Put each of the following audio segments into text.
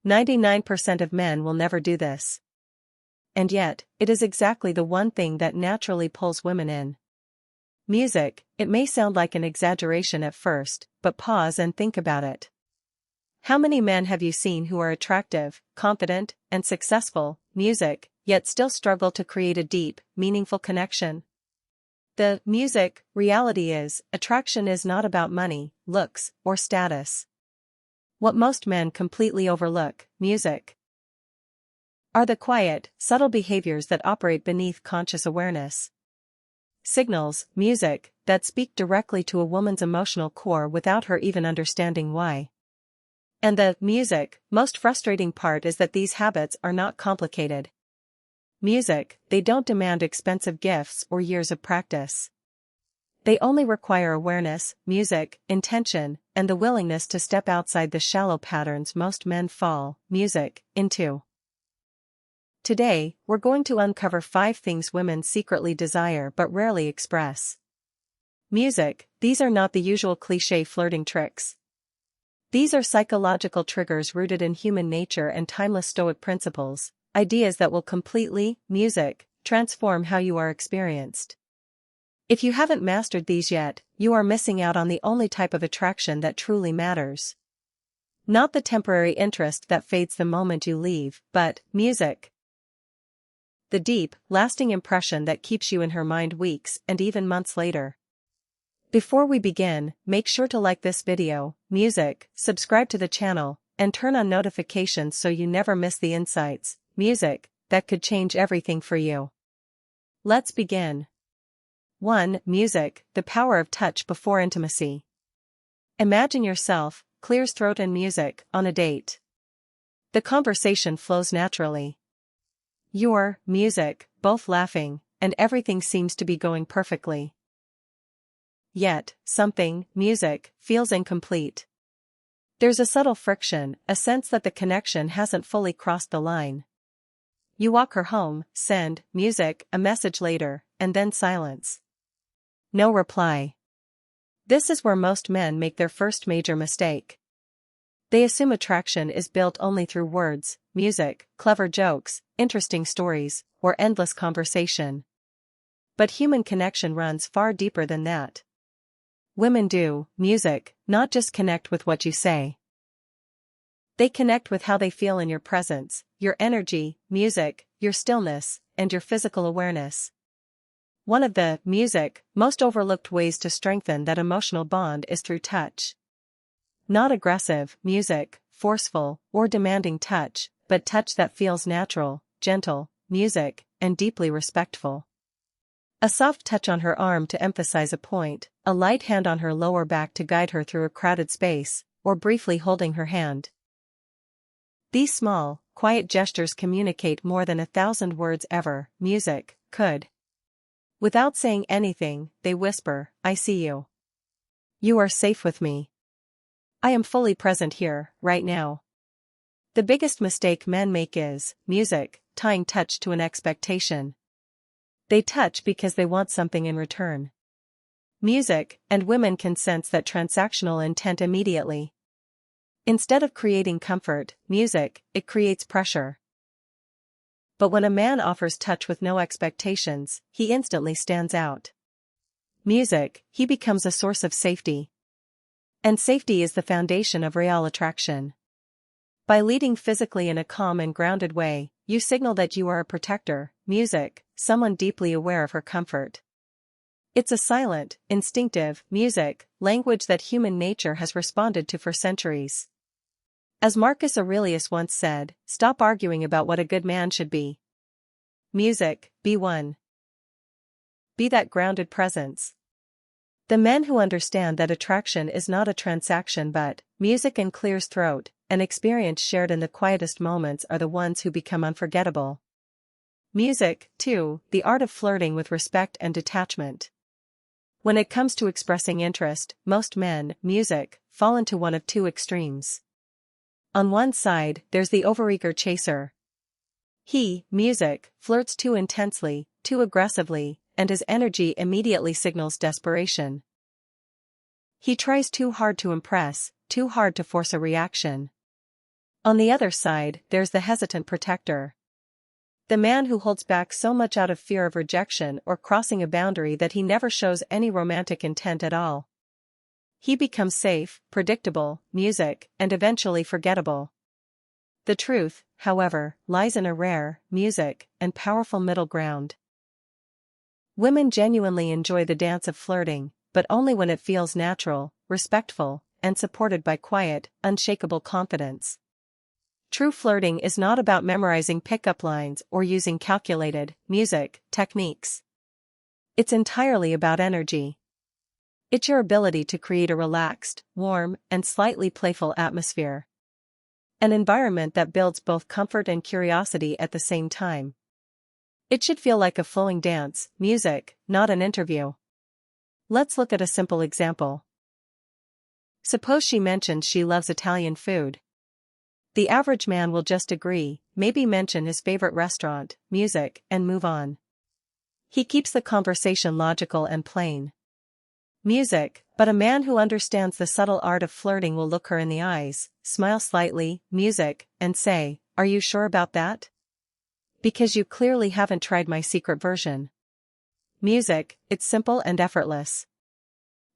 99% of men will never do this. And yet, it is exactly the one thing that naturally pulls women in. Music. It may sound like an exaggeration at first, but pause and think about it. How many men have you seen who are attractive, confident, and successful, music, yet still struggle to create a deep, meaningful connection? The music reality is, attraction is not about money, looks, or status. What most men completely overlook, music, are the quiet, subtle behaviors that operate beneath conscious awareness. Signals, music, that speak directly to a woman's emotional core without her even understanding why. And the music, most frustrating part is that these habits are not complicated. Music, they don't demand expensive gifts or years of practice. They only require awareness, music, intention, and the willingness to step outside the shallow patterns most men fall, music, into. Today, we're going to uncover 5 things women secretly desire but rarely express. Music, these are not the usual cliché flirting tricks. These are psychological triggers rooted in human nature and timeless Stoic principles, ideas that will completely, music, transform how you are experienced. If you haven't mastered these yet, you are missing out on the only type of attraction that truly matters. Not the temporary interest that fades the moment you leave, but music. The deep, lasting impression that keeps you in her mind weeks and even months later. Before we begin, make sure to like this video, music, subscribe to the channel, and turn on notifications so you never miss the insights, music, that could change everything for you. Let's begin. 1. Music, the power of touch before intimacy. Imagine yourself, clears throat and music, on a date. The conversation flows naturally. You're, music, both laughing, and everything seems to be going perfectly. Yet, something, music, feels incomplete. There's a subtle friction, a sense that the connection hasn't fully crossed the line. You walk her home, send, music, a message later, and then silence. No reply. This is where most men make their first major mistake. They assume attraction is built only through words, music, clever jokes, interesting stories, or endless conversation. But human connection runs far deeper than that. Women do, music, not just connect with what you say. They connect with how they feel in your presence, your energy, music, your stillness, and your physical awareness. One of the, music, most overlooked ways to strengthen that emotional bond is through touch. Not aggressive, music, forceful, or demanding touch, but touch that feels natural, gentle, music, and deeply respectful. A soft touch on her arm to emphasize a point, a light hand on her lower back to guide her through a crowded space, or briefly holding her hand. These small, quiet gestures communicate more than 1,000 words ever, music, could. Without saying anything, they whisper, "I see you. You are safe with me. I am fully present here, right now." The biggest mistake men make is, music, tying touch to an expectation. They touch because they want something in return. Music, and women can sense that transactional intent immediately. Instead of creating comfort, music, it creates pressure. But when a man offers touch with no expectations, he instantly stands out. Music, he becomes a source of safety. And safety is the foundation of real attraction. By leading physically in a calm and grounded way, you signal that you are a protector, music, someone deeply aware of her comfort. It's a silent, instinctive, music, language that human nature has responded to for centuries. As Marcus Aurelius once said, stop arguing about what a good man should be. Music, be one. Be that grounded presence. The men who understand that attraction is not a transaction but music and clears throat, an experience shared in the quietest moments, are the ones who become unforgettable. Music, too, the art of flirting with respect and detachment. When it comes to expressing interest, most men, music, fall into one of two extremes. On one side, there's the overeager chaser. He, music, flirts too intensely, too aggressively, and his energy immediately signals desperation. He tries too hard to impress, too hard to force a reaction. On the other side, there's the hesitant protector. The man who holds back so much out of fear of rejection or crossing a boundary that he never shows any romantic intent at all. He becomes safe, predictable, music, and eventually forgettable. The truth, however, lies in a rare, music, and powerful middle ground. Women genuinely enjoy the dance of flirting, but only when it feels natural, respectful, and supported by quiet, unshakable confidence. True flirting is not about memorizing pickup lines or using calculated, music, techniques. It's entirely about energy. It's your ability to create a relaxed, warm, and slightly playful atmosphere. An environment that builds both comfort and curiosity at the same time. It should feel like a flowing dance, music, not an interview. Let's look at a simple example. Suppose she mentions she loves Italian food. The average man will just agree, maybe mention his favorite restaurant, music, and move on. He keeps the conversation logical and plain. Music, but a man who understands the subtle art of flirting will look her in the eyes, smile slightly, music, and say, "Are you sure about that? Because you clearly haven't tried my secret version." Music, it's simple and effortless.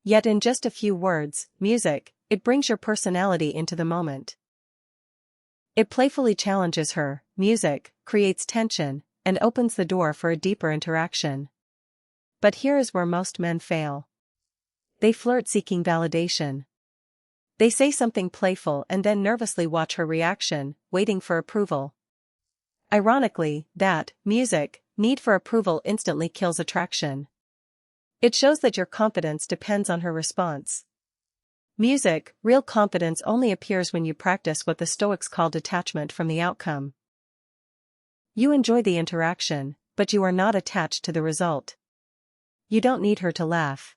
Yet in just a few words, music, it brings your personality into the moment. It playfully challenges her, music, creates tension, and opens the door for a deeper interaction. But here is where most men fail. They flirt seeking validation. They say something playful and then nervously watch her reaction, waiting for approval. Ironically, that, music, need for approval instantly kills attraction. It shows that your confidence depends on her response. Music, real confidence only appears when you practice what the Stoics call detachment from the outcome. You enjoy the interaction, but you are not attached to the result. You don't need her to laugh.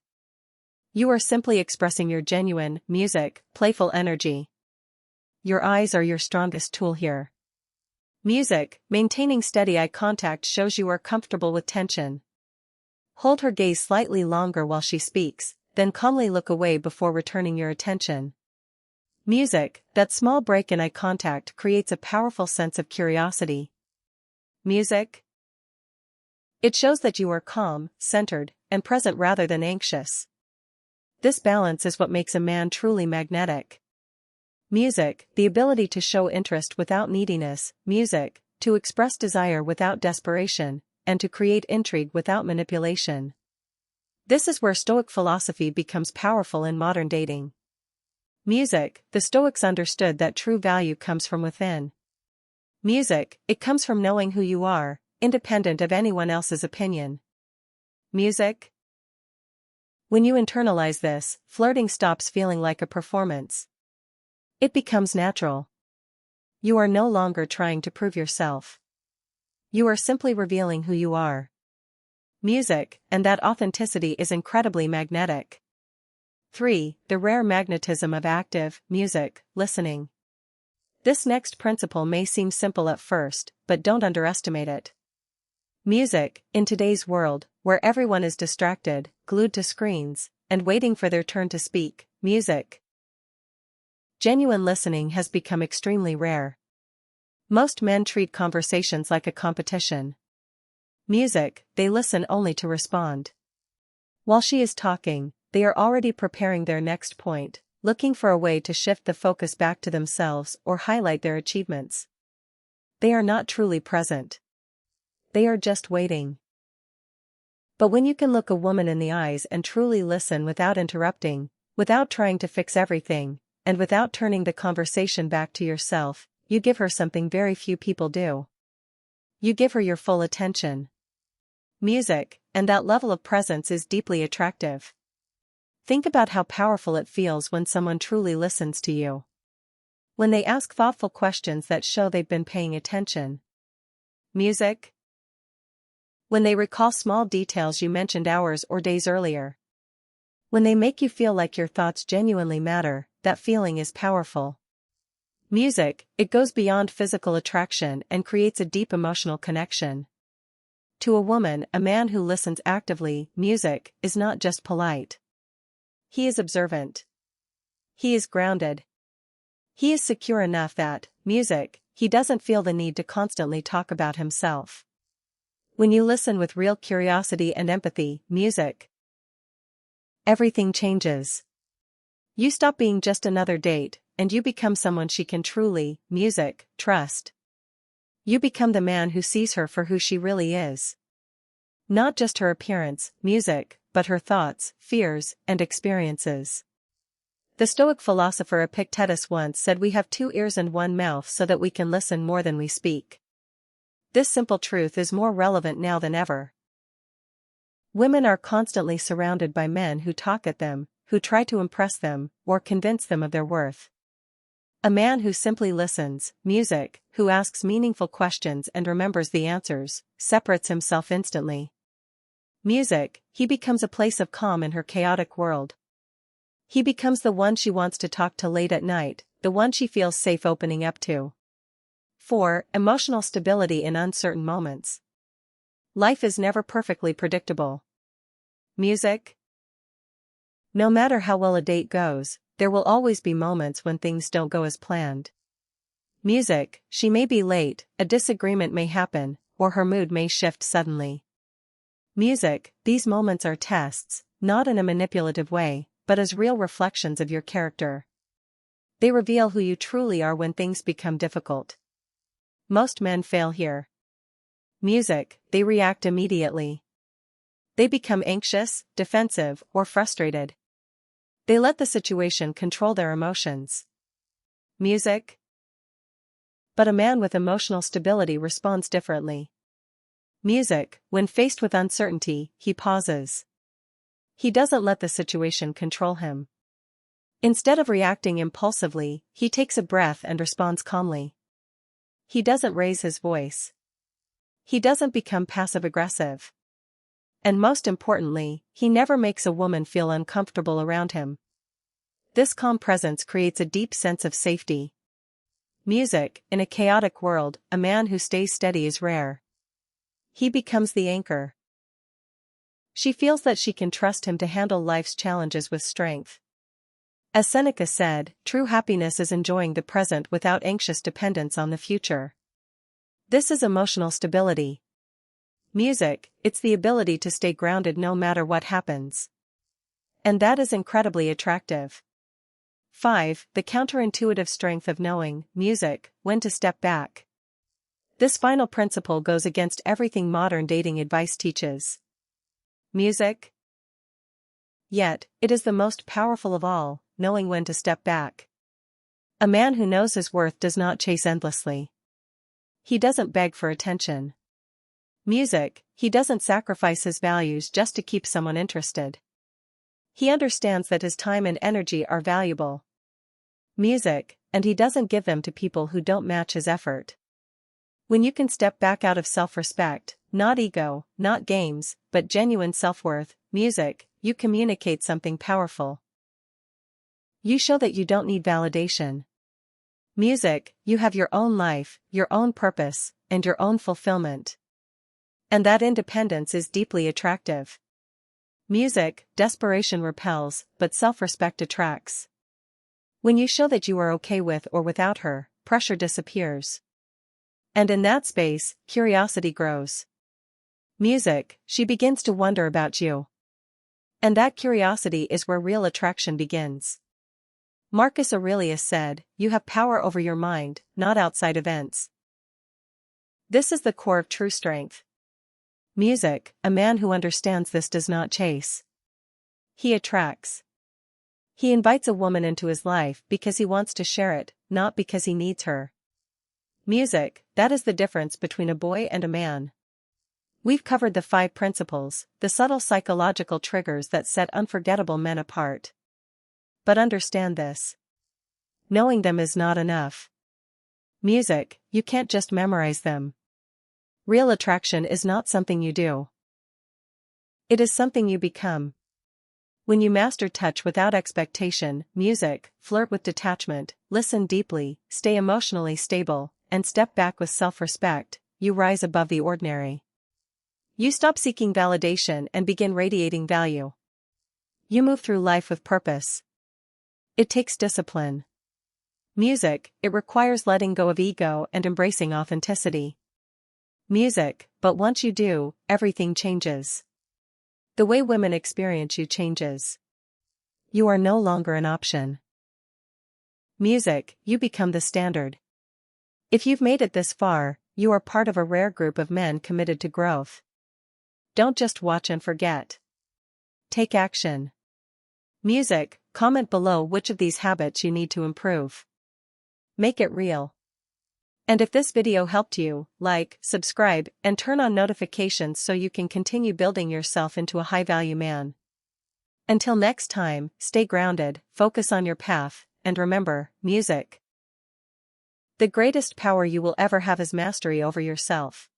You are simply expressing your genuine, music, playful energy. Your eyes are your strongest tool here. Music, maintaining steady eye contact shows you are comfortable with tension. Hold her gaze slightly longer while she speaks, then calmly look away before returning your attention. Music, that small break in eye contact creates a powerful sense of curiosity. Music, it shows that you are calm, centered, and present rather than anxious. This balance is what makes a man truly magnetic. Music, the ability to show interest without neediness, music, to express desire without desperation, and to create intrigue without manipulation. This is where Stoic philosophy becomes powerful in modern dating. Music, the Stoics understood that true value comes from within. Music, it comes from knowing who you are, independent of anyone else's opinion. Music. When you internalize this, flirting stops feeling like a performance. It becomes natural. You are no longer trying to prove yourself. You are simply revealing who you are. Music, and that authenticity is incredibly magnetic. 3. The rare magnetism of active, music, listening. This next principle may seem simple at first, but don't underestimate it. Music, in today's world, where everyone is distracted, glued to screens, and waiting for their turn to speak, music. Genuine listening has become extremely rare. Most men treat conversations like a competition. Music, they listen only to respond. While she is talking, they are already preparing their next point, looking for a way to shift the focus back to themselves or highlight their achievements. They are not truly present. They are just waiting. But when you can look a woman in the eyes and truly listen without interrupting, without trying to fix everything, and without turning the conversation back to yourself, you give her something very few people do. You give her your full attention. Music, and that level of presence is deeply attractive. Think about how powerful it feels when someone truly listens to you. When they ask thoughtful questions that show they've been paying attention. Music. When they recall small details you mentioned hours or days earlier. When they make you feel like your thoughts genuinely matter, that feeling is powerful. Music, it goes beyond physical attraction and creates a deep emotional connection. To a woman, a man who listens actively, music, is not just polite. He is observant. He is grounded. He is secure enough that, music, he doesn't feel the need to constantly talk about himself. When you listen with real curiosity and empathy, music, everything changes. You stop being just another date, and you become someone she can truly, music, trust. You become the man who sees her for who she really is. Not just her appearance, music, but her thoughts, fears, and experiences. The Stoic philosopher Epictetus once said we have 2 ears and 1 mouth so that we can listen more than we speak. This simple truth is more relevant now than ever. Women are constantly surrounded by men who talk at them, who try to impress them, or convince them of their worth. A man who simply listens, music, who asks meaningful questions and remembers the answers, separates himself instantly. Music, he becomes a place of calm in her chaotic world. He becomes the one she wants to talk to late at night, the one she feels safe opening up to. 4. Emotional stability in uncertain moments. Life is never perfectly predictable. Music. No matter how well a date goes, there will always be moments when things don't go as planned. Music, she may be late, a disagreement may happen, or her mood may shift suddenly. Music, these moments are tests, not in a manipulative way, but as real reflections of your character. They reveal who you truly are when things become difficult. Most men fail here. Music, they react immediately. They become anxious, defensive, or frustrated. They let the situation control their emotions. Music. But a man with emotional stability responds differently. Music, when faced with uncertainty, he pauses. He doesn't let the situation control him. Instead of reacting impulsively, he takes a breath and responds calmly. He doesn't raise his voice. He doesn't become passive-aggressive. And most importantly, he never makes a woman feel uncomfortable around him. This calm presence creates a deep sense of safety. Music, in a chaotic world, a man who stays steady is rare. He becomes the anchor. She feels that she can trust him to handle life's challenges with strength. As Seneca said, true happiness is enjoying the present without anxious dependence on the future. This is emotional stability. Music, it's the ability to stay grounded no matter what happens. And that is incredibly attractive. 5. The counterintuitive strength of knowing, music, when to step back. This final principle goes against everything modern dating advice teaches. Music. Yet, it is the most powerful of all, knowing when to step back. A man who knows his worth does not chase endlessly. He doesn't beg for attention. Music, he doesn't sacrifice his values just to keep someone interested. He understands that his time and energy are valuable. Music, and he doesn't give them to people who don't match his effort. When you can step back out of self-respect, not ego, not games, but genuine self-worth, music, you communicate something powerful. You show that you don't need validation. Music, you have your own life, your own purpose, and your own fulfillment. And that independence is deeply attractive. Music, desperation repels, but self-respect attracts. When you show that you are okay with or without her, pressure disappears. And in that space, curiosity grows. Music, she begins to wonder about you. And that curiosity is where real attraction begins. Marcus Aurelius said, "You have power over your mind, not outside events." This is the core of true strength. Music, a man who understands this does not chase. He attracts. He invites a woman into his life because he wants to share it, not because he needs her. Music, that is the difference between a boy and a man. We've covered the 5 principles, the subtle psychological triggers that set unforgettable men apart. But understand this. Knowing them is not enough. Music, you can't just memorize them. Real attraction is not something you do. It is something you become. When you master touch without expectation, music, flirt with detachment, listen deeply, stay emotionally stable, and step back with self-respect, you rise above the ordinary. You stop seeking validation and begin radiating value. You move through life with purpose. It takes discipline. Music, it requires letting go of ego and embracing authenticity. Music, but once you do, everything changes. The way women experience you changes. You are no longer an option. Music, you become the standard. If you've made it this far, you are part of a rare group of men committed to growth. Don't just watch and forget. Take action. Music, comment below which of these habits you need to improve. Make it real. And if this video helped you, like, subscribe, and turn on notifications so you can continue building yourself into a high-value man. Until next time, stay grounded, focus on your path, and remember, music. The greatest power you will ever have is mastery over yourself.